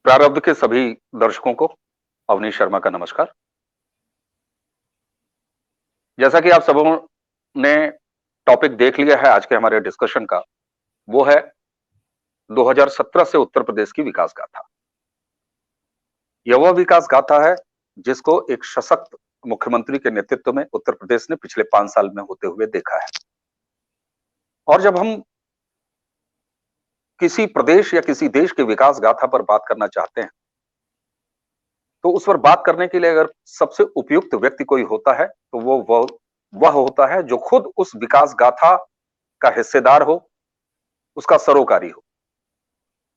प्रारब्ध के सभी दर्शकों को अवनीश शर्मा का नमस्कार। जैसा कि आप सबों ने टॉपिक देख लिया है आज के हमारे डिस्कशन का, वो है 2017 से उत्तर प्रदेश की विकास गाथा। यह वह विकास गाथा है जिसको एक सशक्त मुख्यमंत्री के नेतृत्व में उत्तर प्रदेश ने पिछले 5 साल में होते हुए देखा है। और जब हम किसी प्रदेश या किसी देश के विकास गाथा पर बात करना चाहते हैं, तो उस पर बात करने के लिए अगर सबसे उपयुक्त व्यक्ति कोई होता है तो वह होता है जो खुद उस विकास गाथा का हिस्सेदार हो, उसका सरोकारी हो।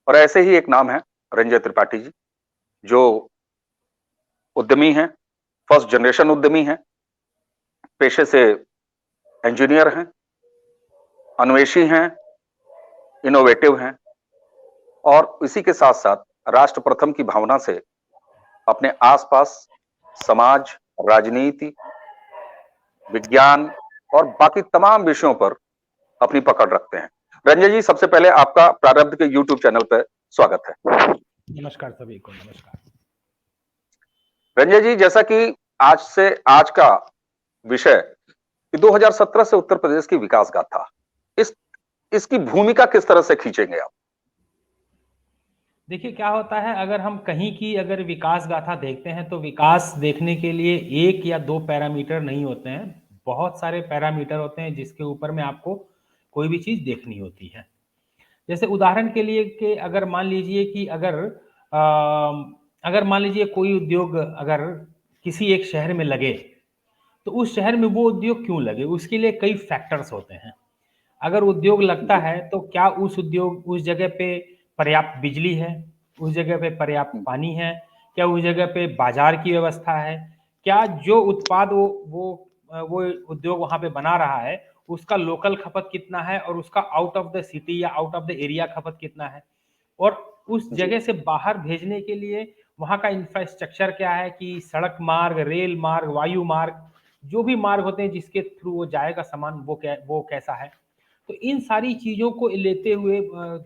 और ऐसे ही एक नाम है रंजय त्रिपाठी जी, जो उद्यमी हैं, फर्स्ट जनरेशन उद्यमी हैं, पेशे से इंजीनियर हैं, अन्वेषी हैं, इनोवेटिव हैं और इसी के साथ साथ राष्ट्र प्रथम की भावना से अपने आसपास समाज, राजनीति, विज्ञान और बाकी तमाम विषयों पर अपनी पकड़ रखते हैं। रंजय जी, सबसे पहले आपका प्रारब्ध के YouTube चैनल पर स्वागत है। नमस्कार सभी को, नमस्कार। रंजय जी, जैसा कि आज का विषय 2017 से उत्तर प्रदेश की विकास गाथा, इसकी भूमिका किस तरह से खींचेंगे आप? देखिए क्या होता है, अगर हम कहीं की अगर विकास गाथा देखते हैं तो विकास देखने के लिए एक या दो पैरामीटर नहीं होते हैं, बहुत सारे पैरामीटर होते हैं जिसके ऊपर में आपको कोई भी चीज देखनी होती है। जैसे उदाहरण के लिए कि अगर मान लीजिए कि अगर मान लीजिए कोई उद्योग अगर किसी एक शहर में लगे तो उस शहर में वो उद्योग क्यों लगे, उसके लिए कई फैक्टर्स होते हैं। अगर उद्योग लगता है तो क्या उस जगह पे पर्याप्त बिजली है, उस जगह पे पर्याप्त पानी है, क्या उस जगह पे बाजार की व्यवस्था है, क्या जो उत्पाद वो उद्योग वहां पे बना रहा है उसका लोकल खपत कितना है और उसका आउट ऑफ द सिटी या आउट ऑफ द एरिया खपत कितना है, और उस जगह से बाहर भेजने के लिए वहां का इंफ्रास्ट्रक्चर क्या है कि सड़क मार्ग, रेल मार्ग, वायु मार्ग, जो भी मार्ग होते हैं जिसके थ्रू वो जाएगा सामान, वो कैसा है। तो इन सारी चीजों को लेते हुए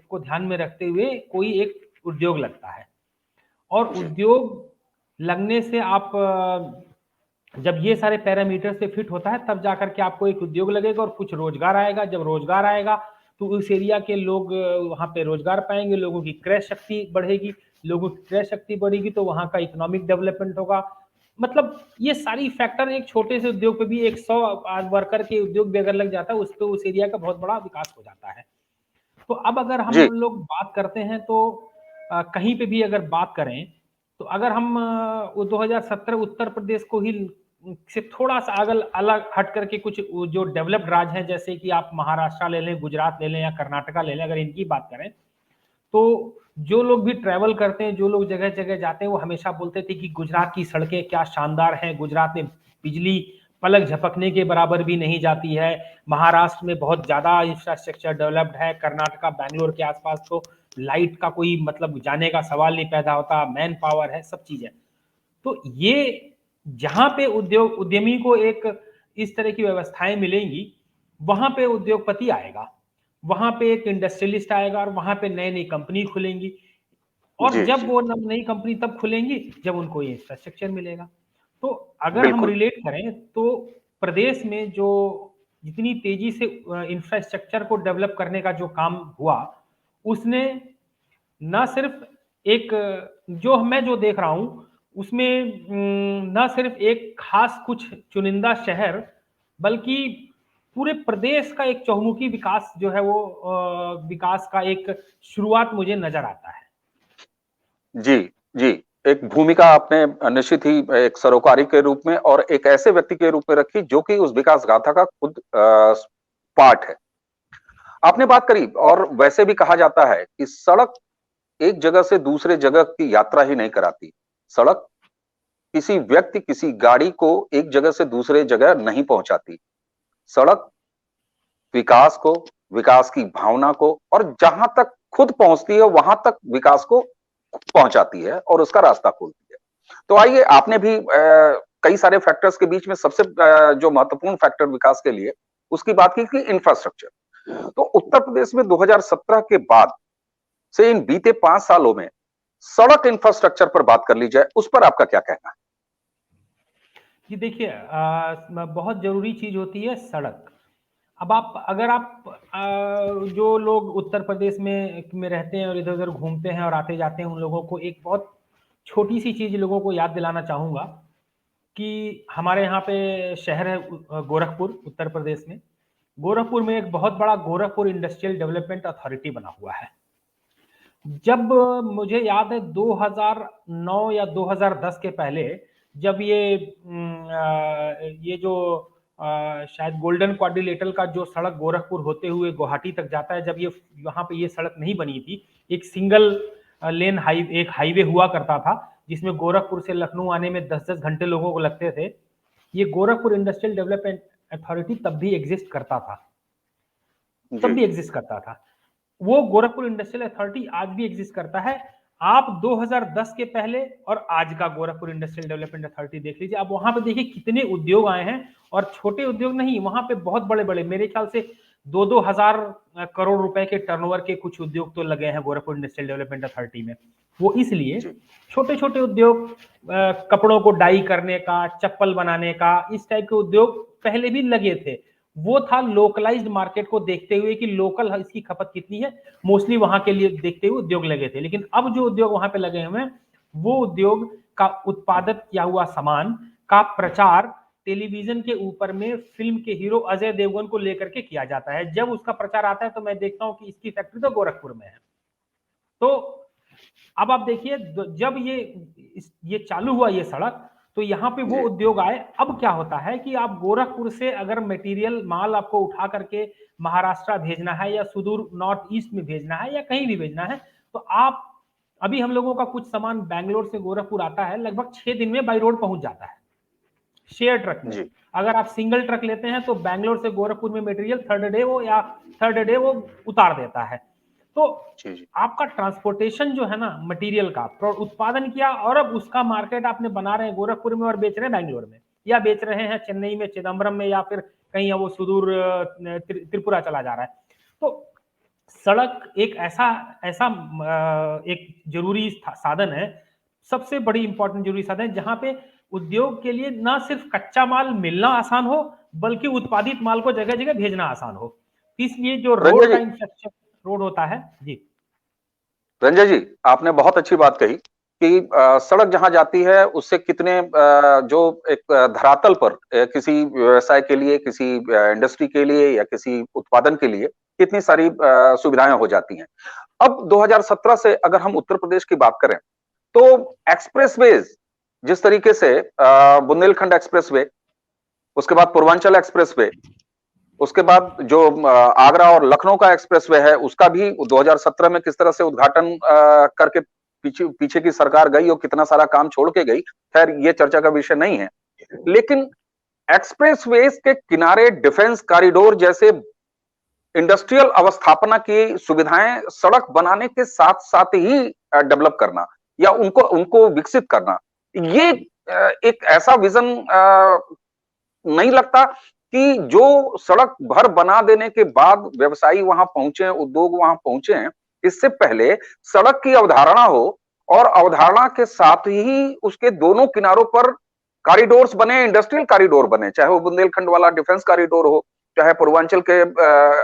को ध्यान में रखते हुए कोई एक उद्योग लगता है, और उद्योग लगने से आप जब ये सारे पैरामीटर से फिट होता है तब जाकर के आपको एक उद्योग लगेगा और कुछ रोजगार आएगा। जब रोजगार आएगा तो उस एरिया के लोग वहां पे रोजगार पाएंगे, लोगों की क्रय शक्ति बढ़ेगी, लोगों की क्रय शक्ति बढ़ेगी तो वहां का इकोनॉमिक डेवलपमेंट होगा। मतलब ये सारी फैक्टर एक छोटे से उद्योग पे भी 100 वर्कर के उद्योग भी अगर लग जाता है उस पे उस एरिया का बहुत बड़ा विकास हो जाता है। तो अब अगर हम लोग बात करते हैं तो कहीं पे भी अगर बात करें तो अगर हम 2017 उत्तर प्रदेश को ही से थोड़ा सा अलग हट करके कुछ जो डेवलप्ड राज्य हैं, जैसे कि आप महाराष्ट्र ले लें, गुजरात ले लें या कर्नाटका ले लें, अगर इनकी बात करें तो जो लोग भी ट्रैवल करते हैं, जो लोग जगह जगह जाते हैं, वो हमेशा बोलते थे कि गुजरात की सड़कें क्या शानदार हैं, गुजरात में बिजली पलक झपकने के बराबर भी नहीं जाती है, महाराष्ट्र में बहुत ज्यादा इंफ्रास्ट्रक्चर डेवलप्ड है, कर्नाटका बैंगलोर के आसपास तो लाइट का कोई मतलब जाने का सवाल नहीं पैदा होता, मैन पावर है, सब चीजें। तो ये जहां पे उद्यमी को एक इस तरह की व्यवस्थाएं मिलेंगी वहां पे उद्योगपति आएगा, वहां पे एक इंडस्ट्रियलिस्ट आएगा और वहां पे नई नई कंपनी खुलेंगी, और जब वो नई कंपनी तब खुलेंगी जब उनको ये इंफ्रास्ट्रक्चर मिलेगा। तो अगर हम रिलेट करें तो प्रदेश में जो जितनी तेजी से इंफ्रास्ट्रक्चर को डेवलप करने का जो काम हुआ, उसने न सिर्फ एक जो देख रहा हूं उसमें न सिर्फ एक खास कुछ चुनिंदा शहर बल्कि पूरे प्रदेश का एक चहुमुखी विकास जो है वो विकास का एक शुरुआत मुझे नजर आता है। जी, जी। एक भूमिका आपने निश्चित ही एक सरोकारी के रूप में और एक ऐसे व्यक्ति के रूप में रखी जो कि उस विकास गाथा का खुद पार्ट है। आपने बात करी, और वैसे भी कहा जाता है कि सड़क एक जगह से दूसरे जगह की यात्रा ही नहीं कराती। सड़क किसी व्यक्ति, किसी गाड़ी को एक जगह से दूसरे जगह नहीं पहुंचाती। सड़क विकास को, विकास की भावना को, और जहां तक खुद पहुंचती है वहां तक विकास को पहुंचाती है और उसका रास्ता खोलती है। तो आइए, आपने भी कई सारे फैक्टर्स के बीच में सबसे जो महत्वपूर्ण फैक्टर विकास के लिए उसकी बात की इंफ्रास्ट्रक्चर। तो उत्तर प्रदेश में 2017 के बाद से इन बीते 5 सालों में सड़क इंफ्रास्ट्रक्चर पर बात कर ली जाए, उस पर आपका क्या कहना है? जी देखिए, बहुत जरूरी चीज होती है सड़क। अब आप अगर आप जो लोग उत्तर प्रदेश में रहते हैं और इधर उधर घूमते हैं और आते जाते हैं, उन लोगों को एक बहुत छोटी सी चीज लोगों को याद दिलाना चाहूंगा कि हमारे यहाँ पे शहर है गोरखपुर, उत्तर प्रदेश में। गोरखपुर में एक बहुत बड़ा गोरखपुर इंडस्ट्रियल डेवलपमेंट अथॉरिटी बना हुआ है। जब मुझे याद है 2009 या 2010 के पहले, जब ये जो शायद गोल्डन क्वाड्रिलेटरल का जो सड़क गोरखपुर होते हुए गुवाहाटी तक जाता है, जब ये वहां पे ये सड़क नहीं बनी थी, एक सिंगल लेन एक हाईवे हुआ करता था जिसमें गोरखपुर से लखनऊ आने में 10-10 घंटे लोगों को लगते थे। ये गोरखपुर इंडस्ट्रियल डेवलपमेंट अथॉरिटी तब भी एग्जिस्ट करता था, वो गोरखपुर इंडस्ट्रियल अथॉरिटी आज भी एग्जिस्ट करता है। आप 2010 के पहले और आज का गोरखपुर इंडस्ट्रियल डेवलपमेंट अथॉरिटी देख लीजिए। आप वहां पे देखिए कितने उद्योग आए हैं, और छोटे उद्योग नहीं, वहां पे बहुत बड़े बड़े, मेरे ख्याल से 2-2 हजार करोड़ रुपए के टर्नओवर के कुछ उद्योग तो लगे हैं गोरखपुर इंडस्ट्रियल डेवलपमेंट अथॉरिटी में। वो इसलिए छोटे छोटे उद्योग, कपड़ों को डाई करने का, चप्पल बनाने का, इस टाइप के उद्योग पहले भी लगे थे। वो था लोकलाइज्ड मार्केट को देखते हुए कि लोकल इसकी खपत कितनी है, मोस्टली वहां के लिए देखते हुए उद्योग लगे थे। लेकिन अब जो उद्योग वहां पे लगे हुए हैं, वो उद्योग का उत्पादित किया हुआ सामान का प्रचार टेलीविजन के ऊपर में फिल्म के हीरो अजय देवगन को लेकर के किया जाता है। जब उसका प्रचार आता है तो मैं देखता हूं कि इसकी फैक्ट्री तो गोरखपुर में है। तो अब आप देखिए, जब ये चालू हुआ ये सड़क, तो यहाँ पे वो उद्योग आए। अब क्या होता है कि आप गोरखपुर से अगर मटेरियल माल आपको उठा करके महाराष्ट्र भेजना है, या सुदूर नॉर्थ ईस्ट में भेजना है, या कहीं भी भेजना है, तो आप, अभी हम लोगों का कुछ सामान बैंगलोर से गोरखपुर आता है, लगभग 6 दिन में बाई रोड पहुंच जाता है शेयर ट्रक में। अगर आप सिंगल ट्रक लेते हैं तो बैंगलोर से गोरखपुर में मटेरियल थर्ड डे वो उतार देता है। तो आपका ट्रांसपोर्टेशन जो है ना मटेरियल का, उत्पादन किया और अब उसका मार्केट आपने बना रहे हैं गोरखपुर में और बेच रहे हैं बैंगलोर में, या बेच रहे हैं चेन्नई में, चिदम्बरम में, या फिर कहीं वो सुदूर त्रिपुरा चला जा रहा है। तो सड़क एक ऐसा एक जरूरी साधन है, सबसे बड़ी इंपॉर्टेंट जरूरी साधन है, जहां पे उद्योग के लिए ना सिर्फ कच्चा माल मिलना आसान हो, बल्कि उत्पादित माल को जगह जगह भेजना आसान हो। इसलिए जो रोड का इंफ्रास्ट्रक्चर रोड होता है। जी रंजय जी, आपने बहुत अच्छी बात कही कि सड़क जहां जाती है उससे कितने जो एक धरातल पर किसी व्यवसाय के लिए, किसी इंडस्ट्री के लिए या किसी उत्पादन के लिए कितनी सारी सुविधाएं हो जाती हैं। अब 2017 से अगर हम उत्तर प्रदेश की बात करें तो एक्सप्रेसवेज, जिस तरीके से बुंदेलखंड एक्सप्रेसवे, उसके बाद पूर्वांचल एक्सप्रेसवे, उसके बाद जो आगरा और लखनऊ का एक्सप्रेसवे है, उसका भी 2017 में किस तरह से उद्घाटन करके पीछे की सरकार गई और कितना सारा काम छोड़ के गई, खैर ये चर्चा का विषय नहीं है। लेकिन एक्सप्रेसवेज के किनारे डिफेंस कॉरिडोर जैसे इंडस्ट्रियल अवस्थापना की सुविधाएं सड़क बनाने के साथ साथ ही डेवलप करना या उनको विकसित करना, ये एक ऐसा विजन नहीं लगता कि जो सड़क भर बना देने के बाद व्यवसायी वहां पहुंचे, उद्योग वहां पहुंचे हैं, इससे पहले सड़क की अवधारणा हो और अवधारणा के साथ ही उसके दोनों किनारों पर कॉरिडोर्स बने, इंडस्ट्रियल कॉरिडोर बने, चाहे वो बुंदेलखंड वाला डिफेंस कॉरिडोर हो, चाहे पूर्वांचल के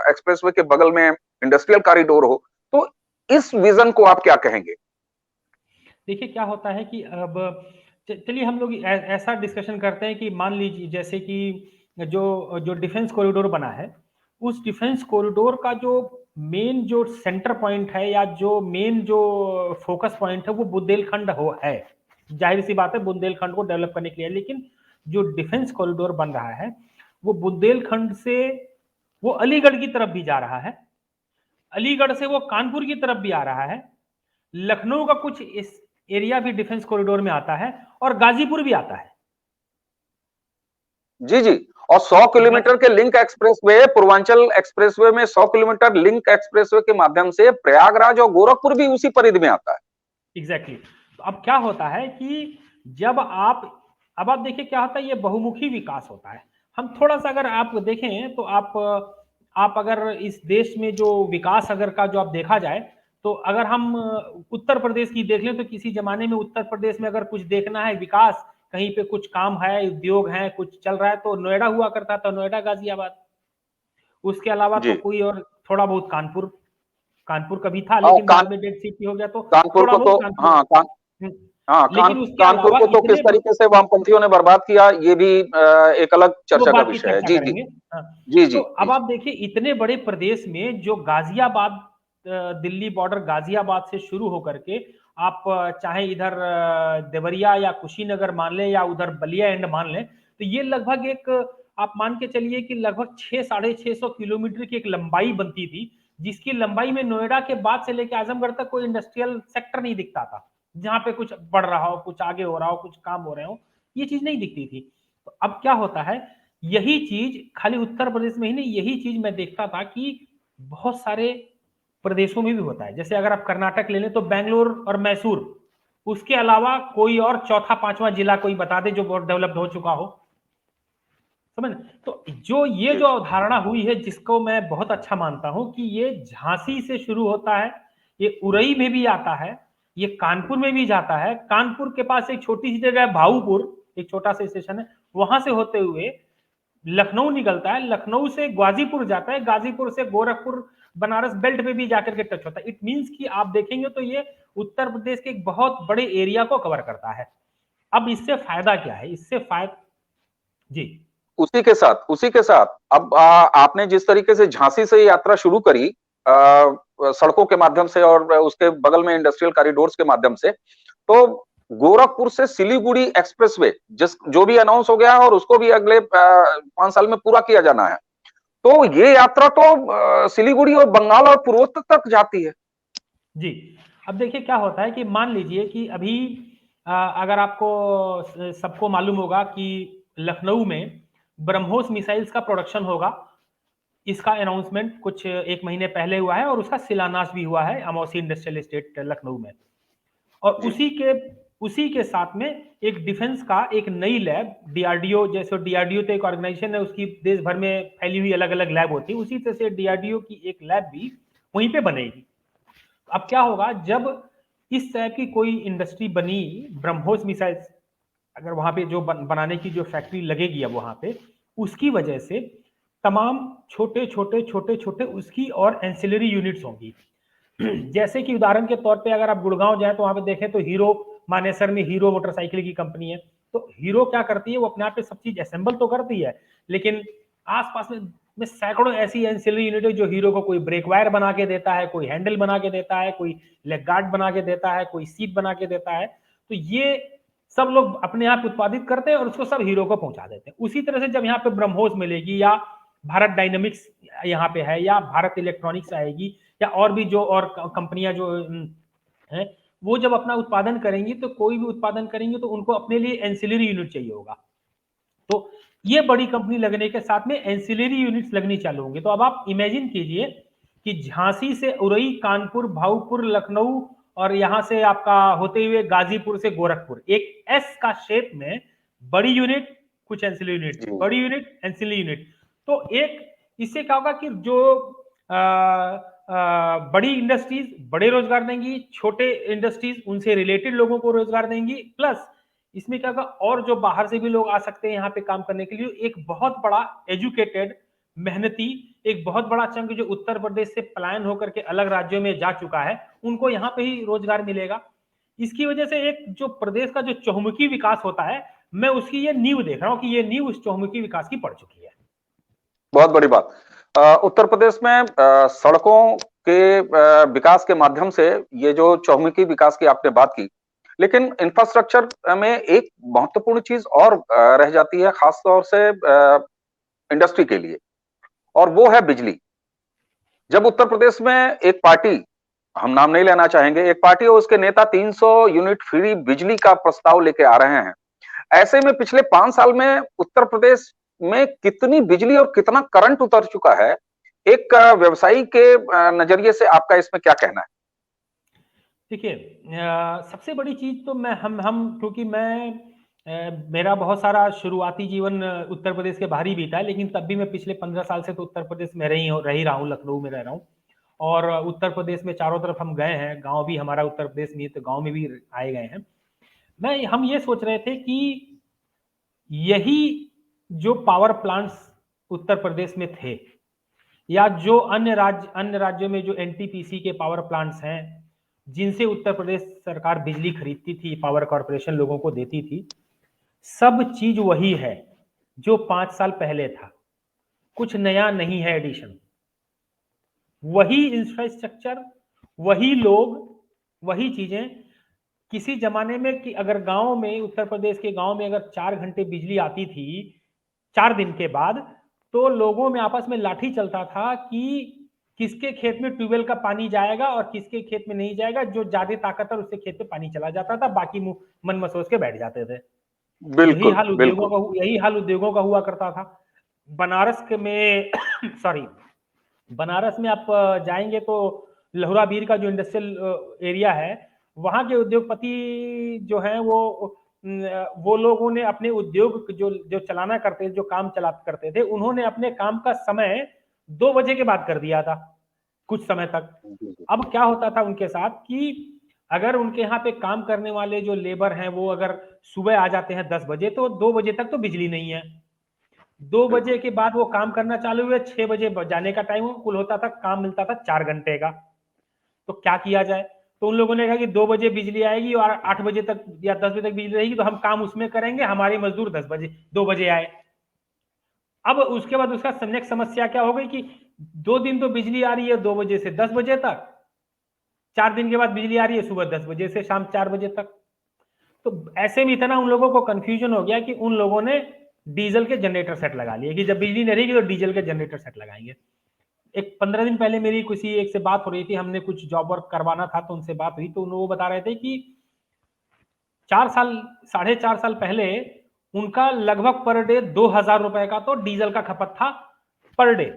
एक्सप्रेसवे के बगल में इंडस्ट्रियल कॉरिडोर हो। तो इस विजन को आप क्या कहेंगे? देखिए क्या होता है कि अब चलिए हम लोग ऐसा डिस्कशन करते हैं कि मान लीजिए जैसे कि जो डिफेंस कॉरिडोर बना है, उस डिफेंस कॉरिडोर का जो मेन जो सेंटर पॉइंट है, या जो मेन जो फोकस पॉइंट है, वो बुंदेलखंड है। जाहिर सी बात है बुंदेलखंड को डेवलप करने के लिए। लेकिन जो डिफेंस कॉरिडोर बन रहा है वो बुंदेलखंड से वो अलीगढ़ की तरफ भी जा रहा है, अलीगढ़ से वो कानपुर की तरफ भी आ रहा है, लखनऊ का कुछ इस एरिया भी डिफेंस कॉरिडोर में आता है, और गाजीपुर भी आता है। जी जी, और 100 किलोमीटर के लिंक एक्सप्रेसवे, पूर्वांचल एक्सप्रेसवे में 100 किलोमीटर लिंक एक्सप्रेसवे के माध्यम से प्रयागराज और गोरखपुर भी उसी परिधि में आता है। एग्जैक्टली। तो अब क्या होता है कि जब अब आप देखिए क्या होता है, ये बहुमुखी विकास होता है। हम थोड़ा सा अगर आप देखें तो आप अगर इस देश में जो विकास अगर का जो आप देखा जाए, तो अगर हम उत्तर प्रदेश की देख लें तो किसी जमाने में उत्तर प्रदेश में अगर कुछ देखना है विकास, कहीं पे कुछ काम है, उद्योग है, कुछ चल रहा है तो नोएडा हुआ करता था, नोएडा, गाजियाबाद। उसके अलावा तो जी। कोई और थोड़ा बहुत कानपुर, कानपुर कभी था और लेकिन बाद में डेड सिटी हो गया तो कानपुर थोड़ा को तो बहुत कानपुर। हाँ हम्म, हाँ लेकिन उसके कानपुर अलावा को तो किस इतने तरीके से वामपंथियों ने बर्बाद किया, ये भी एक अलग वो चर्चा का बात की विषय है। चर्चा जी जी। करेंगे। हाँ, जी तो जी अब जी। आप देखिए इतने बड़े प्रदेश में जो गाजियाबाद, दिल्ली बॉर्डर गाजियाबाद से शुरू होकर के आप चाहे इधर देवरिया या कुशीनगर मान लें या उधर बलिया एंड मान लें, तो ये लगभग एक आप मान के चलिए कि लगभग 600-650 किलोमीटर की एक लंबाई बनती थी, जिसकी लंबाई में नोएडा के बाद से लेकर आजमगढ़ तक कोई इंडस्ट्रियल सेक्टर नहीं दिखता था, जहां पे कुछ बढ़ रहा हो, कुछ आगे हो रहा हो, कुछ काम हो रहे हो, ये चीज नहीं दिखती थी। तो अब क्या होता है, यही चीज खाली उत्तर प्रदेश में ही नहीं, यही चीज मैं देखता था कि बहुत सारे प्रदेशों में भी होता है। जैसे अगर आप कर्नाटक ले लें तो बैंगलोर और मैसूर, उसके अलावा कोई और चौथा पांचवा जिला कोई बता दे जो बहुत डेवलप्ड हो चुका हो, समझ। तो जो ये जी जो अवधारणा हुई है जिसको मैं बहुत अच्छा मानता हूं कि ये झांसी से शुरू होता है, ये उरई में भी आता है, ये कानपुर में भी जाता है, कानपुर के पास एक छोटी सी जगह है भाऊपुर, एक छोटा सा स्टेशन है, वहां से होते हुए लखनऊ निकलता है, लखनऊ से गाजीपुर जाता है, गाजीपुर से गोरखपुर बनारस बेल्ट पे भी जाकर के टच होता है। इट मींस कि आप देखेंगे तो ये उत्तर प्रदेश के एक बहुत बड़े एरिया को कवर करता है। अब इससे फायदा क्या है, इससे फायदा जी। उसी के साथ अब आपने जिस तरीके से झांसी से यात्रा शुरू करी सड़कों के माध्यम से और उसके बगल में इंडस्ट्रियल कॉरिडोर्स के माध्यम से, तो गोरखपुर से सिलीगुड़ी एक्सप्रेसवे जिस जो भी अनाउंस हो गया है और उसको भी अगले 5 साल में पूरा किया जाना है, तो ये यात्रा तो सिलीगुड़ी और बंगाल और पूर्वोत्तर तक जाती है। जी, अब देखिए क्या होता है कि मान लीजिए कि अभी अगर आपको सबको मालूम होगा कि लखनऊ में ब्रह्मोस मिसाइल्स का प्रोडक्शन होगा, इसका अनाउंसमेंट कुछ 1 महीने पहले हुआ है और उसका शिलान्यास भी हुआ है अमौसी इंडस्ट्रियल एस्टेट लखनऊ में। और जी उसी के साथ में एक डिफेंस का एक नई लैब डीआरडीओ, जैसे डीआरडीओ तो एक ऑर्गेनाइजेशन है, उसकी देश भर में फैली हुई अलग अलग लैब होती है, उसी तरह से डीआरडीओ की एक लैब भी वहीं पे बनेगी। अब क्या होगा जब इस टाइप की कोई इंडस्ट्री बनी, ब्रह्मोस मिसाइल्स अगर वहां पे जो बनाने की जो फैक्ट्री लगेगी अब वहां पे, उसकी वजह से तमाम छोटे छोटे छोटे छोटे उसकी और एंसिलरी यूनिट्स होंगी। जैसे कि उदाहरण के तौर पे अगर आप गुड़गांव जाए तो वहां पे देखें तो हीरो मानेसर में हीरो मोटरसाइकिल की कंपनी है। तो हीरो क्या करती है, वो अपने आप पे सब चीज असेंबल तो करती है, लेकिन आसपास में सैकड़ों ऐसी एंसिलरी यूनिट है जो हीरो को कोई ब्रेक वायर बना के देता है, कोई हैंडल बना के देता है, कोई लेग गार्ड बना के देता है, कोई सीट बना के देता है। तो ये सब लोग अपने आप उत्पादित करते हैं और उसको सब हीरो को पहुंचा देते हैं। उसी तरह से जब यहाँ पे ब्रह्मोस मिलेगी या भारत डायनेमिक्स यहाँ पे है या भारत इलेक्ट्रॉनिक्स आएगी या और भी जो और कंपनियां जो हैं, वो जब अपना उत्पादन करेंगी तो कोई भी उत्पादन करेंगे तो उनको अपने लिए एंसिलरी यूनिट चाहिए होगा। तो ये बड़ी कंपनी लगने के साथ में एंसिलरी यूनिट्स लगनी चालू होंगी। तो अब आप इमेजिन कीजिए कि झांसी से उरई, कानपुर, भाऊपुर, लखनऊ और यहां से आपका होते हुए गाजीपुर से गोरखपुर, एक एस का शेप में बड़ी यूनिट, कुछ एंसिलरी यूनिट, जी बड़ी यूनिट, एंसिलरी यूनिट। तो एक इससे क्या होगा कि जो बड़ी इंडस्ट्रीज बड़े रोजगार देंगी, छोटे इंडस्ट्रीज उनसे रिलेटेड लोगों को रोजगार देंगी, प्लस इसमें क्या होगा और जो बाहर से भी लोग आ सकते हैं यहाँ पे काम करने के लिए, एक बहुत बड़ा एजुकेटेड मेहनती एक बहुत बड़ा चंक जो उत्तर प्रदेश से पलायन होकर के अलग राज्यों में जा चुका है, उनको यहाँ पे ही रोजगार मिलेगा। इसकी वजह से एक जो प्रदेश का जो चहुमुखी विकास होता है, मैं उसकी ये नींव देख रहा हूँ कि ये नींव उस चहुमुखी विकास की पड़ चुकी है। बहुत बड़ी बात। उत्तर प्रदेश में सड़कों के विकास के माध्यम से ये जो चौमुखी विकास की आपने बात की, लेकिन इंफ्रास्ट्रक्चर में एक महत्वपूर्ण चीज और रह जाती है, खास तौर से इंडस्ट्री के लिए, और वो है बिजली। जब उत्तर प्रदेश में एक पार्टी, हम नाम नहीं लेना चाहेंगे, एक पार्टी और उसके नेता 300 यूनिट फ्री बिजली का प्रस्ताव लेके आ रहे हैं, ऐसे में पिछले 5 साल में उत्तर प्रदेश में कितनी बिजली और कितना करंट उतर चुका है, एक व्यवसायी के नजरिए से आपका इसमें क्या कहना है? देखिए सबसे बड़ी चीज तो मैं हम क्योंकि मैं मेरा बहुत सारा शुरुआती जीवन उत्तर प्रदेश के बाहर ही बीता है, लेकिन तब भी मैं पिछले 15 साल से तो उत्तर प्रदेश में रही रहा हूँ, लखनऊ में रह रहा हूँ। और उत्तर प्रदेश में चारों तरफ हम गए हैं, गांव भी हमारा उत्तर प्रदेश में, तो गांव में भी आए गए हैं। हम ये सोच रहे थे कि यही जो पावर प्लांट्स उत्तर प्रदेश में थे, या जो अन्य राज्यों में जो एनटीपीसी के पावर प्लांट्स हैं, जिनसे उत्तर प्रदेश सरकार बिजली खरीदती थी, पावर कॉर्पोरेशन लोगों को देती थी, सब चीज वही है जो 5 साल पहले था। कुछ नया नहीं है एडिशन। वही इंफ्रास्ट्रक्चर, वही लोग, वही चीजें। किसी जमाने में कि अगर गांव में, उत्तर प्रदेश के गांव में अगर 4 घंटे बिजली आती थी 4 दिन के बाद, तो लोगों में आपस में लाठी चलता था कि किसके खेत में ट्यूबवेल का पानी जाएगा और किसके खेत में नहीं जाएगा। जो ज्यादा ताकतवर उसके खेत में पानी चला जाता था, बाकी मन मसोस के बैठ जाते थे। बिल्कुल बिल्कुल। यही हाल उद्योगों का हुआ करता था। बनारस के में सॉरी, बनारस में आप जाएंगे तो लहुरा बीर का जो इंडस्ट्रियल एरिया है, वहां के उद्योगपति जो हैं वो लोगों ने अपने उद्योग जो चलाना करते, जो काम चला करते थे, उन्होंने अपने काम का समय 2 बजे के बाद कर दिया था कुछ समय तक। अब क्या होता था उनके साथ कि अगर उनके यहाँ पे काम करने वाले जो लेबर हैं वो अगर सुबह आ जाते हैं 10 बजे, तो 2 बजे तक तो बिजली नहीं है। 2 बजे के बाद वो काम करना चालू हुए, 6 बजे जाने का टाइम कुल होता था, काम मिलता था 4 घंटे का। तो क्या किया जाए? तो उन लोगों ने कहा कि 2 बजे बिजली आएगी और 8 बजे तक या 10 बजे तक बिजली रहेगी, तो हम काम उसमें करेंगे, हमारे मजदूर 2 बजे आए। अब उसके बाद उसका नेक्स्ट समस्या क्या हो गई कि 2 दिन तो बिजली आ रही है 2 बजे से 10 बजे तक, 4 दिन के बाद बिजली आ रही है सुबह 10 बजे से शाम 4 बजे तक। तो ऐसे में इतना उन लोगों को कंफ्यूजन हो गया कि उन लोगों ने डीजल के जनरेटर सेट लगा लिए कि जब बिजली नहीं रहेगी तो डीजल के जनरेटर सेट लगाएंगे। एक 15 दिन पहले मेरी किसी एक से बात हो रही थी, हमने कुछ जॉब वर्क करवाना था तो उनसे बात हुई, तो वो बता रहे थे कि 4.5 साल पहले उनका लगभग पर डे 2,000 रुपए का तो डीजल का खपत था पर डे।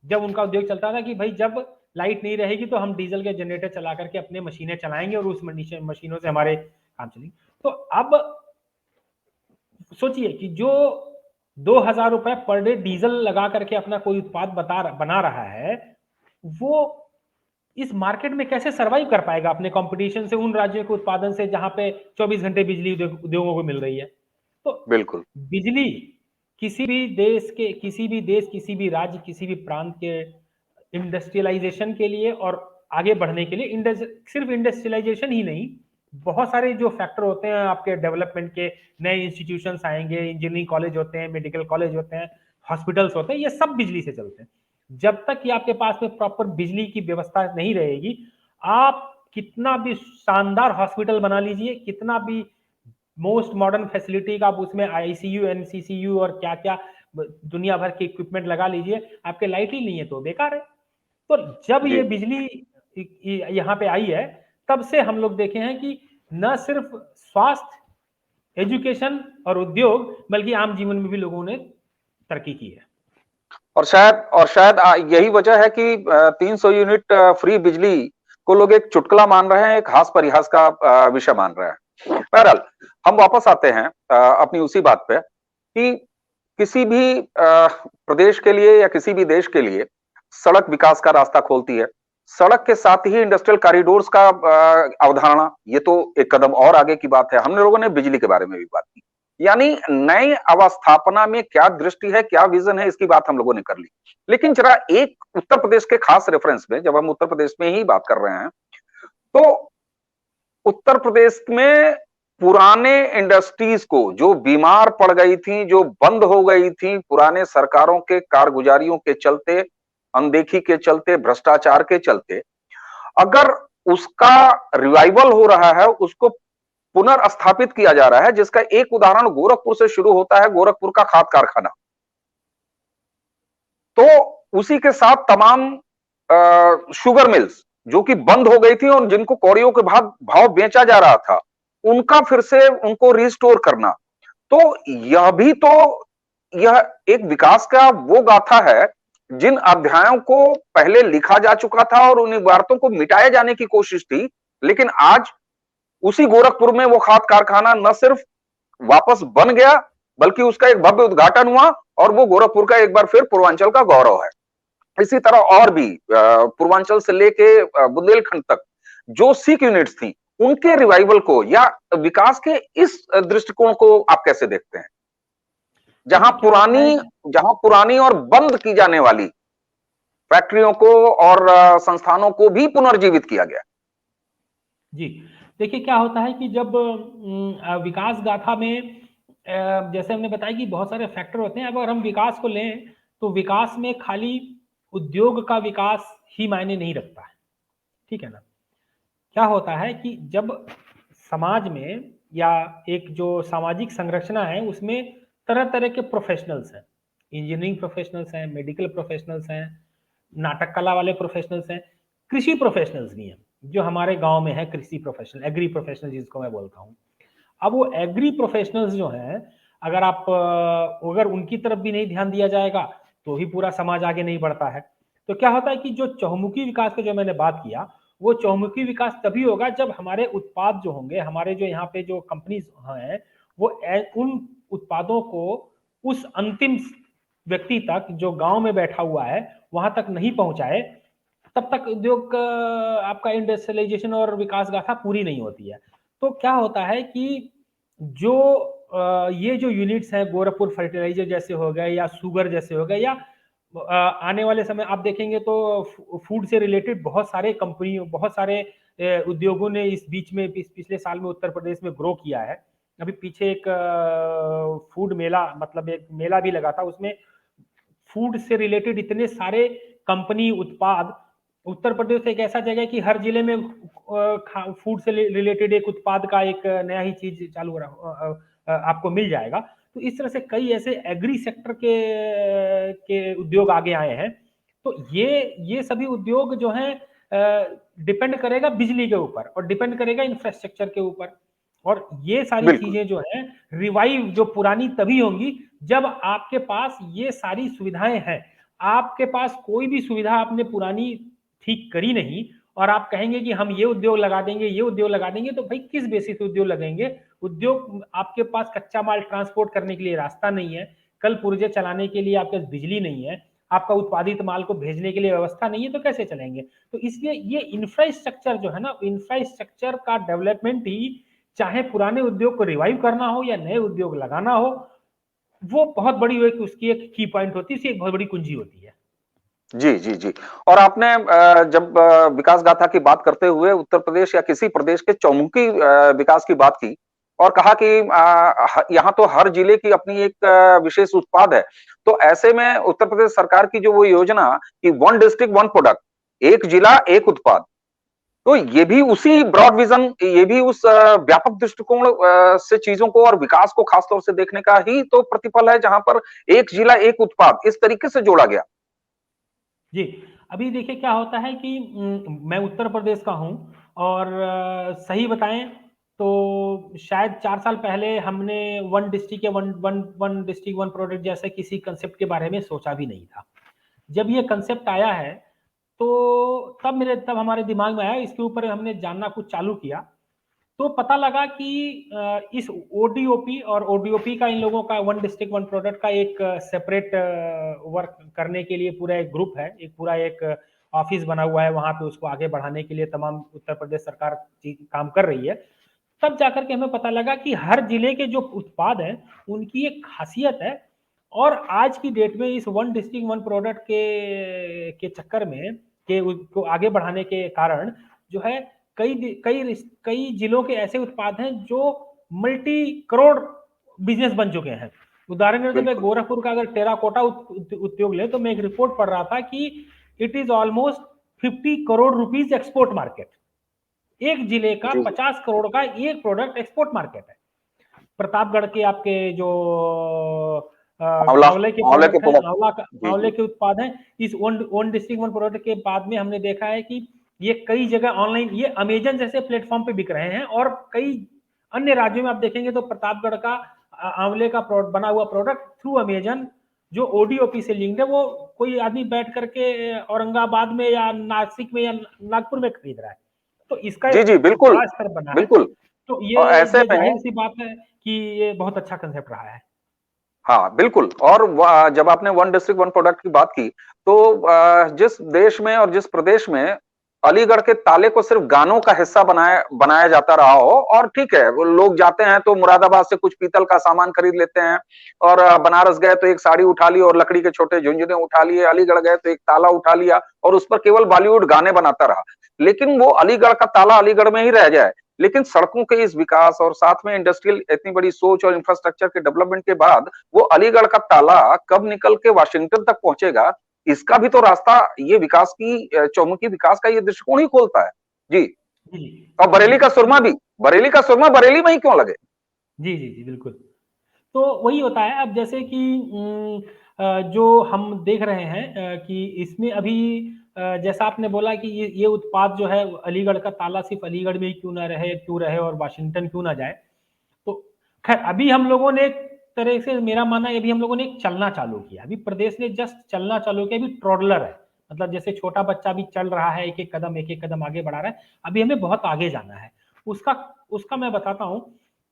जब उनका उद्योग चलता था कि भाई जब लाइट नहीं रहेगी तो हम डीजल के जनरेटर चला करके अपने मशीनें चलाएंगे और उस मशीनों से हमारे काम चलेंगे। तो अब सोचिए कि जो 2,000 रुपए पर डे डीजल लगा करके अपना कोई उत्पाद बना रहा है, वो इस मार्केट में कैसे सरवाइव कर पाएगा अपने कंपटीशन से, उन राज्यों के उत्पादन से जहां पे 24 घंटे बिजली उद्योगों को मिल रही है। तो बिल्कुल बिजली किसी भी देश, किसी भी राज्य, किसी भी प्रांत के इंडस्ट्रियलाइजेशन के लिए और आगे बढ़ने के लिए, सिर्फ इंडस्ट्रियलाइजेशन ही नहीं, बहुत सारे जो फैक्टर होते हैं आपके डेवलपमेंट के, नए इंस्टीट्यूशंस आएंगे, इंजीनियरिंग कॉलेज होते हैं, मेडिकल कॉलेज होते हैं, हॉस्पिटल्स होते हैं, ये सब बिजली से चलते हैं। जब तक कि आपके पास में प्रॉपर बिजली की व्यवस्था नहीं रहेगी, आप कितना भी शानदार हॉस्पिटल बना लीजिए, कितना भी मोस्ट मॉडर्न फैसिलिटी का आप उसमें आईसीयू, एनसीसीयू और क्या क्या दुनिया भर के इक्विपमेंट लगा लीजिए, आपके लाइट ही नहीं है तो बेकार है। तो जब ये बिजली यहाँ पे आई है, तब से हम लोग देखे हैं कि न सिर्फ स्वास्थ्य, एजुकेशन और उद्योग, बल्कि आम जीवन में भी लोगों ने तरक्की की है। और शायद यही वजह है कि 300 यूनिट फ्री बिजली को लोग एक चुटकुला मान रहे हैं, एक हास परिहास का विषय मान रहे हैं। बहरहाल हम वापस आते हैं अपनी उसी बात पे कि किसी भी प्रदेश के लिए या किसी भी देश के लिए सड़क विकास का रास्ता खोलती है। सड़क के साथ ही इंडस्ट्रियल कॉरिडोर्स का अवधारणा, ये तो एक कदम और आगे की बात है। हमने लोगों ने बिजली के बारे में भी बात की, यानी नई अवस्थापना में क्या दृष्टि है, क्या विजन है, इसकी बात हम लोगों ने कर ली। लेकिन जरा एक उत्तर प्रदेश के खास रेफरेंस में, जब हम उत्तर प्रदेश में ही बात कर रहे हैं, तो उत्तर प्रदेश में पुराने इंडस्ट्रीज को जो बीमार पड़ गई थी, जो बंद हो गई थी पुराने सरकारों के कारगुजारियों के चलते, अनदेखी के चलते, भ्रष्टाचार के चलते, अगर उसका रिवाइवल हो रहा है, उसको पुनर्स्थापित किया जा रहा है, जिसका एक उदाहरण गोरखपुर से शुरू होता है, गोरखपुर का खाद कारखाना। तो उसी के साथ तमाम शुगर मिल्स जो कि बंद हो गई थी और जिनको कौड़ियों के भाव बेचा जा रहा था, उनका फिर से उनको रिस्टोर करना। तो यह एक विकास का वो गाथा है जिन अध्यायों को पहले लिखा जा चुका था और उन इबारतों को मिटाए जाने की कोशिश थी, लेकिन आज उसी गोरखपुर में वो खाद कारखाना न सिर्फ वापस बन गया, बल्कि उसका एक भव्य उद्घाटन हुआ और वो गोरखपुर का एक बार फिर पूर्वांचल का गौरव है। इसी तरह और भी पूर्वांचल से लेके बुंदेलखंड तक जो सिख यूनिट्स थी, उनके रिवाइवल को या विकास के इस दृष्टिकोण को आप कैसे देखते हैं? जहां देखिए क्या होता है पुरानी जहां पुरानी और बंद की जाने वाली फैक्ट्रियों को और संस्थानों को भी पुनर्जीवित किया गया। जी, देखिए क्या होता है कि जब विकास गाथा में जैसे हमने बताया कि बहुत सारे फैक्टर होते हैं। अगर हम विकास को लें, तो विकास में खाली उद्योग का विकास ही मायने नहीं रखता है, ठीक है ना? क्या होता है कि जब समाज में या एक जो सामाजिक संरचना है, उसमें तरह-तरह के प्रोफ़ेशनल्स हैं। इंजीनियरिंग प्रोफ़ेशनल्स हैं, मेडिकल प्रोफ़ेशनल्स हैं, नाटक कला वाले प्रोफ़ेशनल्स हैं, कृषि प्रोफ़ेशनल्स भी हैं, जो हमारे गाँव में है कृषि प्रोफ़ेशनल, एग्री प्रोफ़ेशनल जिसको मैं बोलता हूँ। अब वो एग्री प्रोफ़ेशनल्स जो हैं, अगर आप अगर उनकी तरफ भी नहीं ध्यान दिया जाएगा, तो भी पूरा समाज आगे नहीं बढ़ता है। तो क्या होता है कि जो चहुमुखी विकास की जो मैंने बात किया, वो चहुमुखी विकास तभी होगा जब हमारे उत्पाद जो होंगे, हमारे जो यहाँ पे जो कंपनीज़ हैं, वो उन उत्पादों को उस अंतिम व्यक्ति तक जो गाँव में बैठा हुआ है, वहाँ तक नहीं पहुँचाए, तब तक उद्योग आपका इंडस्ट्रियलाइज़ेशन और विकास गाथा पूरी नहीं होती है। तो क्या होता है कि जो ये जो यूनिट्स हैं, गोरखपुर फर्टिलाइज़र जैसे हो गए या शुगर जैसे हो गए या आने वाले समय आप देखेंगे तो फूड से रिलेटेड बहुत सारे कंपनी, बहुत सारे उद्योगों ने इस बीच में पिछले साल में उत्तर प्रदेश में ग्रो किया है। अभी पीछे एक फूड मेला, मतलब एक मेला भी लगा था, उसमें फूड से रिलेटेड इतने सारे कंपनी उत्पाद, उत्तर प्रदेश एक ऐसा जगह है कि हर जिले में फूड से रिलेटेड एक उत्पाद का एक नया ही चीज चालू हो रहा आपको मिल जाएगा। तो इस तरह से कई ऐसे एग्री सेक्टर के उद्योग आगे आए हैं। तो ये सभी उद्योग जो हैं डिपेंड करेगा बिजली के ऊपर और डिपेंड करेगा इंफ्रास्ट्रक्चर के ऊपर। और ये सारी बिल्कुल। चीजें जो है रिवाइव जो पुरानी तभी होंगी जब आपके पास ये सारी सुविधाएं हैं। आपके पास कोई भी सुविधा आपने पुरानी ठीक करी नहीं और आप कहेंगे कि हम ये उद्योग लगा देंगे, ये उद्योग लगा देंगे, तो भाई किस बेसिस पे उद्योग लगेंगे? उद्योग, आपके पास कच्चा माल ट्रांसपोर्ट करने के लिए रास्ता नहीं है, कल पुर्जे चलाने के लिए आपके पास बिजली नहीं है, आपका उत्पादित माल को भेजने के लिए व्यवस्था नहीं है, तो कैसे चलेंगे? तो इसलिए ये इंफ्रास्ट्रक्चर जो है ना, इंफ्रास्ट्रक्चर का डेवलपमेंट ही, चाहे पुराने उद्योग को रिवाइव करना हो या नए उद्योग लगाना हो, वो बहुत बड़ी एक उसकी एक की पॉइंट होती है, उसकी एक बहुत बड़ी कुंजी होती है। जी, जी, जी। और आपने जब विकास गाथा की बात करते हुए उत्तर प्रदेश या किसी प्रदेश के चौमुखी विकास की बात की और कहा कि यहाँ तो हर जिले की अपनी एक विशेष उत्पाद है। तो ऐसे में उत्तर प्रदेश सरकार की जो वो योजना कि वन डिस्ट्रिक्ट वन प्रोडक्ट, एक जिला एक उत्पाद, तो ये भी उसी ब्रॉड विजन, ये भी उस व्यापक दृष्टिकोण से चीजों को और विकास को खास तौर से देखने का ही तो प्रतिफल है, जहां पर एक जिला एक उत्पाद इस तरीके से जोड़ा गया। जी, अभी देखिए क्या होता है कि मैं उत्तर प्रदेश का हूँ और सही बताएँ तो शायद 4 साल पहले हमने वन डिस्ट्रिक्ट या one one one district one product जैसे किसी कांसेप्ट के बारे में सोचा भी नहीं था। जब ये कांसेप्ट आया है, तो तब हमारे दिमाग में आया, इसके ऊपर हमने जानना कुछ चालू किया। तो पता लगा कि इस ओडीओपी और ओडीओपी का, इन लोगों का वन डिस्ट्रिक्ट वन प्रोडक्ट का एक सेपरेट वर्क करने के लिए पूरा एक ग्रुप है, एक पूरा एक ऑफिस बना हुआ है, वहां पे उसको आगे बढ़ाने के लिए तमाम उत्तर प्रदेश सरकार काम कर रही है। तब जाकर के हमें पता लगा कि हर जिले के जो उत्पाद हैं, उनकी एक खासियत है। और आज की डेट में इस वन डिस्ट्रिक्ट वन प्रोडक्ट के चक्कर में, के को आगे बढ़ाने के कारण जो है, कई जिलों के ऐसे उत्पाद हैं जो मल्टी करोड़ बिजनेस बन चुके हैं। उदाहरण के तौर पे बिल्कुल। गोरखपुर का अगर टेराकोटा उद्योग ले, तो मैं एक रिपोर्ट पढ़ रहा था कि it is almost 50 crore rupees export market. एक जिले का जी, जी। 50 करोड़ का एक प्रोडक्ट एक्सपोर्ट मार्केट है। प्रतापगढ़ के आपके जो आंवला, आंवले के आंवले के प्रोडक्ट हैं, प्रोडक्ट। आंवला जी, आंवले जी। के उत्पाद हैं। इस one one district one product के बाद में हमने देखा है कि ये कई जगह ऑनलाइन, ये अमेजन जैसे प्लेटफॉर्म पे बिक रहे हैं। और कई अन्य राज्यों में आप देखेंगे तो प्रतापगढ़ का आंवले का बना हुआ प्रोडक्ट थ्रू अमेजन, जो ओडीओपी से लिंक्ड है, वो कोई आदमी बैठ करके औरंगाबाद में या नासिक में या नागपुर में खरीद रहा है। तो इसका जी, एक जी, बिल्कुल, बड़ा स्तर बना है। बिल्कुल। तो और ऐसे ये में जाहिर सी बात है कि ये बहुत अच्छा कंसेप्ट रहा है। हाँ बिल्कुल। और जब आपने वन डिस्ट्रिक्ट वन प्रोडक्ट की बात की, तो जिस देश में और जिस प्रदेश में अलीगढ़ के ताले को सिर्फ गानों का हिस्सा बनाया बनाया जाता रहा हो, और ठीक है वो लोग जाते हैं तो मुरादाबाद से कुछ पीतल का सामान खरीद लेते हैं, और बनारस गए तो एक साड़ी उठा ली और लकड़ी के छोटे झुंझुने उठा लिए, अलीगढ़ गए तो एक ताला उठा लिया और उस पर केवल बॉलीवुड गाने बनाता रहा। लेकिन वो अलीगढ़ का ताला अलीगढ़ में ही रह जाए। लेकिन सड़कों के इस विकास और साथ में इंडस्ट्रियल इतनी बड़ी सोच और इंफ्रास्ट्रक्चर के डेवलपमेंट के बाद वो अलीगढ़ का ताला कब निकल के वाशिंगटन तक पहुंचेगा, इसका भी तो रास्ता ये विकास की चौमुखी विकास का ये दृष्टिकोण ही खोलता है। जी। जी, और बरेली का सुरमा बरेली में ही क्यों लगे। जी, जी, जी, बिल्कुल। तो वही होता है अब जैसे कि जो हम देख रहे हैं कि इसमें अभी जैसा आपने बोला कि ये उत्पाद जो है अलीगढ़ का ताला सिर्फ अलीगढ़ में ही क्यों रहे और वाशिंगटन क्यों ना जाए। तो खैर अभी हम लोगों ने एक तरह से मेरा मानना है अभी हम लोगों ने एक चलना चालू किया, अभी प्रदेश ने जस्ट चलना चालू किया, अभी ट्रॉडलर है, मतलब जैसे छोटा बच्चा भी चल रहा है, एक एक कदम आगे बढ़ा रहा है, अभी हमें बहुत आगे जाना है। उसका उसका मैं बताता हूँ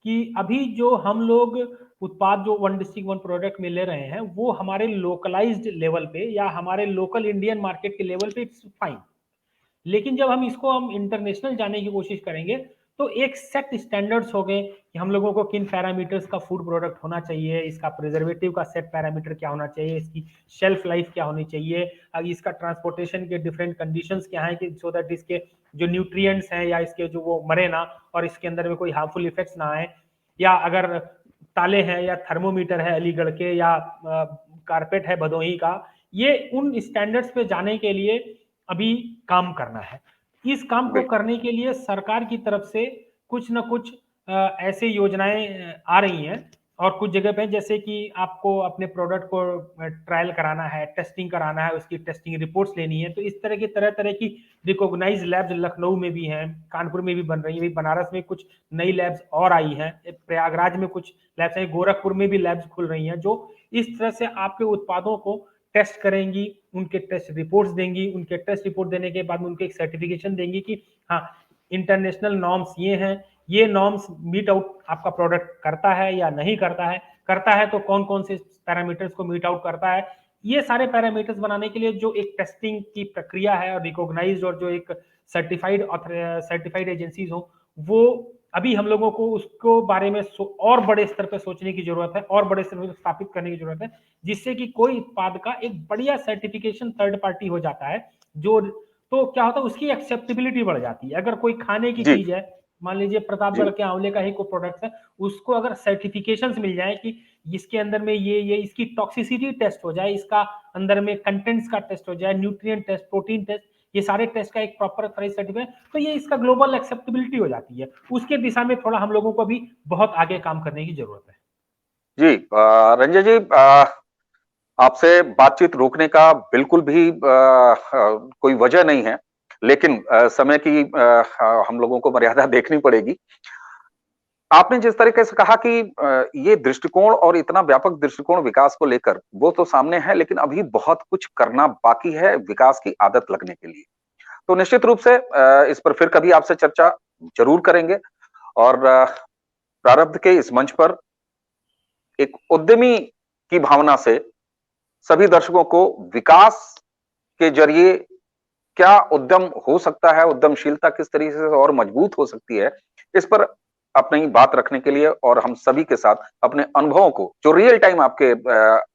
कि अभी जो हम लोग उत्पाद जो वन डिस्ट्रिक्ट वन प्रोडक्ट में ले रहे हैं वो हमारे लोकलाइज्ड लेवल पे या हमारे लोकल इंडियन मार्केट के लेवल पे इट्स फाइन। लेकिन जब हम इंटरनेशनल जाने की कोशिश करेंगे तो एक सेट स्टैंडर्ड्स हो गए कि हम लोगों को किन पैरामीटर्स का फूड प्रोडक्ट होना चाहिए, इसका प्रिजर्वेटिव का सेट पैरामीटर क्या होना चाहिए, इसकी शेल्फ लाइफ क्या होनी चाहिए, इसका ट्रांसपोर्टेशन के डिफरेंट कंडीशंस क्या है कि सो दैट इसके जो न्यूट्रिएंट्स हैं या इसके जो वो मरे ना और इसके अंदर में कोई हार्मफुल इफेक्ट्स ना आए, या अगर ताले हैं या थर्मोमीटर है अलीगढ़ के या कारपेट है भदोही का, ये उन स्टैंडर्ड्स पे जाने के लिए अभी काम करना है। इस काम को करने के लिए सरकार की तरफ से कुछ न कुछ ऐसे योजनाएं आ रही हैं और कुछ जगह पे जैसे कि आपको अपने प्रोडक्ट को ट्रायल कराना है, टेस्टिंग कराना है, उसकी टेस्टिंग रिपोर्ट्स लेनी है, तो इस तरह की तरह की रिकॉग्नाइज्ड लैब्स लखनऊ में भी हैं, कानपुर में भी बन रही है, बनारस में कुछ नई लैब्स और आई हैं, प्रयागराज में कुछ लैब्स हैं, गोरखपुर में भी लैब्स खुल रही हैं जो इस तरह से आपके उत्पादों को टेस्ट करेंगी, उनके टेस्ट रिपोर्ट्स देंगी, उनके टेस्ट रिपोर्ट देने के बाद में उनको एक सर्टिफिकेशन देंगी कि हाँ इंटरनेशनल नॉर्म्स ये हैं, ये नॉर्म्स मीट आउट आपका प्रोडक्ट करता है या नहीं करता है तो कौन कौन से पैरामीटर्स को मीट आउट करता है। ये सारे पैरामीटर्स बनाने के लिए जो एक टेस्टिंग की प्रक्रिया है और रिकॉग्नाइज्ड और जो एक सर्टिफाइड एजेंसीज हो, वो अभी हम लोगों को उसको बारे में और बड़े स्तर पर सोचने की जरूरत है और बड़े स्तर पर स्थापित करने की जरूरत है, जिससे कि कोई उत्पाद का एक बढ़िया सर्टिफिकेशन थर्ड पार्टी हो जाता है जो, तो क्या होता है उसकी एक्सेप्टेबिलिटी बढ़ जाती है। अगर कोई खाने की चीज है, मान लीजिए प्रतापगढ़ के आंवले का ही कोई प्रोडक्ट है, उसको अगर सर्टिफिकेशंस मिल जाए कि इसके अंदर में ये इसकी टॉक्सिसिटी टेस्ट हो जाए, इसका अंदर में कंटेंट्स का टेस्ट हो जाए, न्यूट्रिएंट टेस्ट, प्रोटीन टेस्ट, ये सारे टेस्ट का एक प्रॉपर सर्टिफिकेट, तो ये इसका ग्लोबल एक्सेप्टेबिलिटी हो जाती है। उसके दिशा में थोड़ा हम लोगों को भी बहुत आगे काम करने की जरूरत है। जी रंजय जी, आपसे बातचीत रोकने का बिल्कुल भी कोई वजह नहीं है, लेकिन समय की हम लोगों को मर्यादा देखनी पड़ेगी। आपने जिस तरीके से कहा कि ये दृष्टिकोण और इतना व्यापक दृष्टिकोण विकास को लेकर वो तो सामने है, लेकिन अभी बहुत कुछ करना बाकी है विकास की आदत लगने के लिए। तो निश्चित रूप से इस पर फिर कभी आपसे चर्चा जरूर करेंगे। और प्रारब्ध के इस मंच पर एक उद्यमी की भावना से सभी दर्शकों को विकास के जरिए क्या उद्यम हो सकता है, उद्यमशीलता किस तरीके से और मजबूत हो सकती है, इस पर अपनी बात रखने के लिए और हम सभी के साथ अपने अनुभवों को, जो रियल टाइम आपके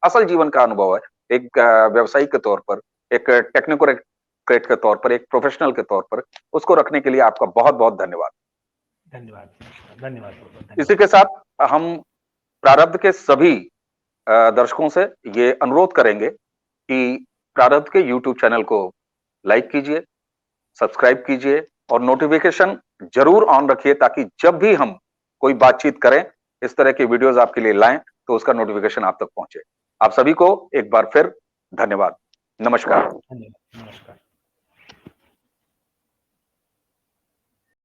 असल जीवन का अनुभव है, एक व्यवसायी के तौर पर, एक टेक्नोक्रेट के तौर पर, एक प्रोफेशनल के तौर पर, उसको रखने के लिए आपका बहुत बहुत धन्यवाद। धन्यवाद, धन्यवाद, इसी के साथ हम प्रारब्ध के सभी दर्शकों से ये अनुरोध करेंगे कि प्रारब्ध के YouTube चैनल को लाइक कीजिए, सब्सक्राइब कीजिए और नोटिफिकेशन जरूर ऑन रखिए, ताकि जब भी हम कोई बातचीत करें, इस तरह के वीडियोस आपके लिए लाएं, तो उसका नोटिफिकेशन आप तक पहुंचे। आप सभी को एक बार फिर धन्यवाद। नमस्कार। नमस्कार।